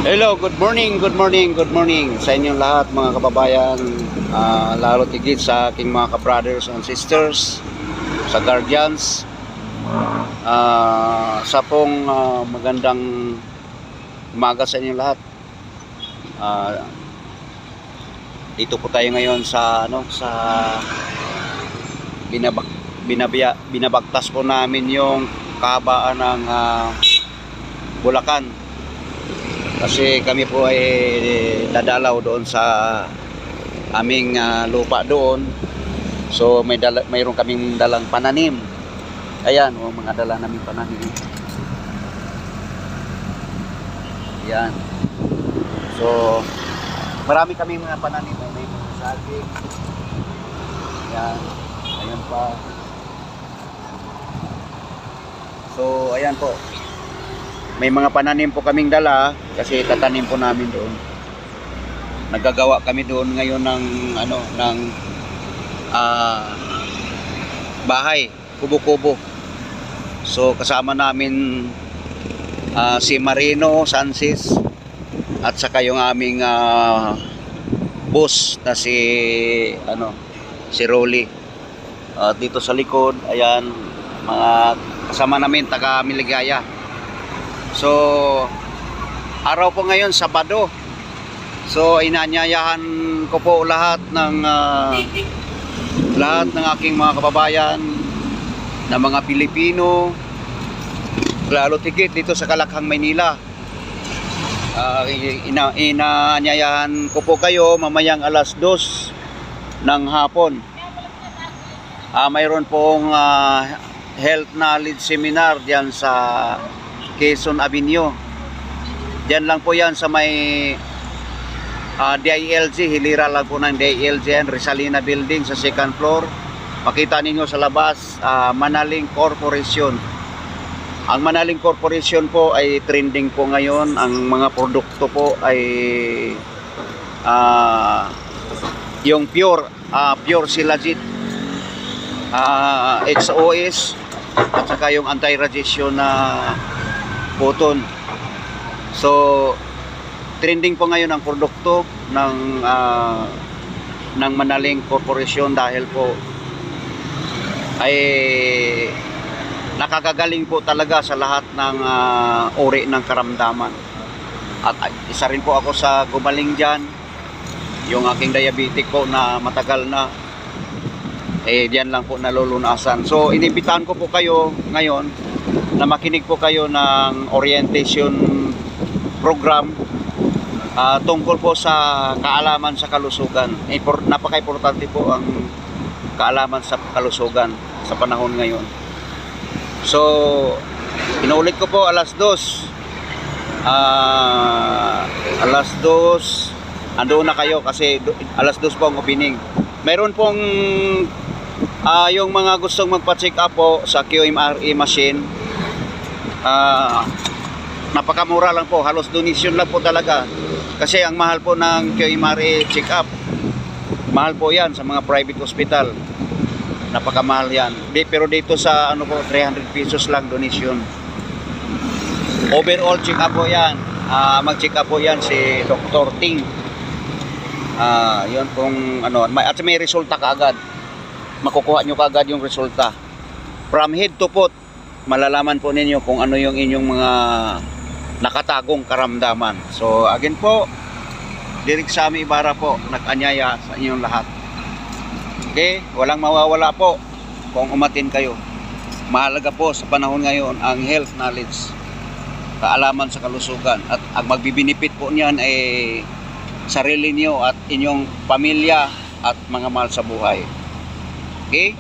Hello, good morning, good morning, good morning sa inyong lahat mga kababayan, lalo tigit sa aking mga ka-brothers and sisters, sa guardians, sa pong magandang umaga sa inyong lahat. Dito po tayo ngayon sa binabagtas po namin yung kahabaan ng Bulacan. Kasi kami po ay dadalaw doon sa aming lupa doon. So mayroon kaming dalang pananim. Ayan, mga dala namin pananim. Ayan. So marami kaming mga pananim. May mga saging. Ayan. Ayan pa. So ayan po. May mga pananim po kaming dala kasi tatanim po namin doon. Naggagawa kami doon ngayon ng bahay, kubo-kubo. So kasama namin si Marino Sansis at saka yung aming boss na si Rolly. Dito sa likod, ayan, mga kasama namin taga Miligaya. So araw po ngayon Sabado. So inaanyayahan ko po lahat ng aking mga kababayan na mga Pilipino, lalo tigit dito sa Kalakhang, Maynila. Inaanyayahan ko po kayo mamayang alas 2 ng hapon. Mayroon pong health knowledge seminar diyan sa Quezon Avenue. Diyan lang po yan sa may DILG, hilira lang po ng DILG, Rizalina Building sa second floor. Makita ninyo sa labas, Manaling Corporation. Ang Manaling Corporation po ay trending po ngayon. Ang mga produkto po ay yung pure Silagit, XOS, at saka yung anti-radiation na Cotton. So trending po ngayon ang produkto ng Manaling Corporation dahil po ay nakakagaling po talaga sa lahat ng uri ng karamdaman. At isa rin po ako sa gumaling dyan. Yung aking diabetic po na matagal na, diyan lang po nalulunasan. So inibitahan ko po kayo ngayon na makinig po kayo ng orientation program tungkol po sa kaalaman sa kalusugan. Napaka-importante po ang kaalaman sa kalusugan sa panahon ngayon. So inuulit ko po, alas 2 andoon na kayo kasi alas 2 po ang opening. Mayroon pong yung mga gustong magpa-check up po sa QMRE machine. Napakamura lang po, halos donation lang po talaga. Kasi ang mahal po ng QMRE check up, mahal po yan sa mga private hospital. Napakamahal yan. Pero dito sa 300 pesos lang donation. Overall check up po yan. Mag-check up po yan si Dr. Ting. Yun pong at may resulta kaagad. Makukuha nyo kaagad yung resulta. From head to foot, malalaman po ninyo kung ano yung inyong mga nakatagong karamdaman. So again po, Direk Sammy Ibarra po, nag-anyaya sa inyong lahat. Okay, walang mawawala po kung umatin kayo. Mahalaga po sa panahon ngayon ang health knowledge, kaalaman sa kalusugan, at ang magbibinipit po niyan ay sarili niyo at inyong pamilya at mga mahal sa buhay. Okay?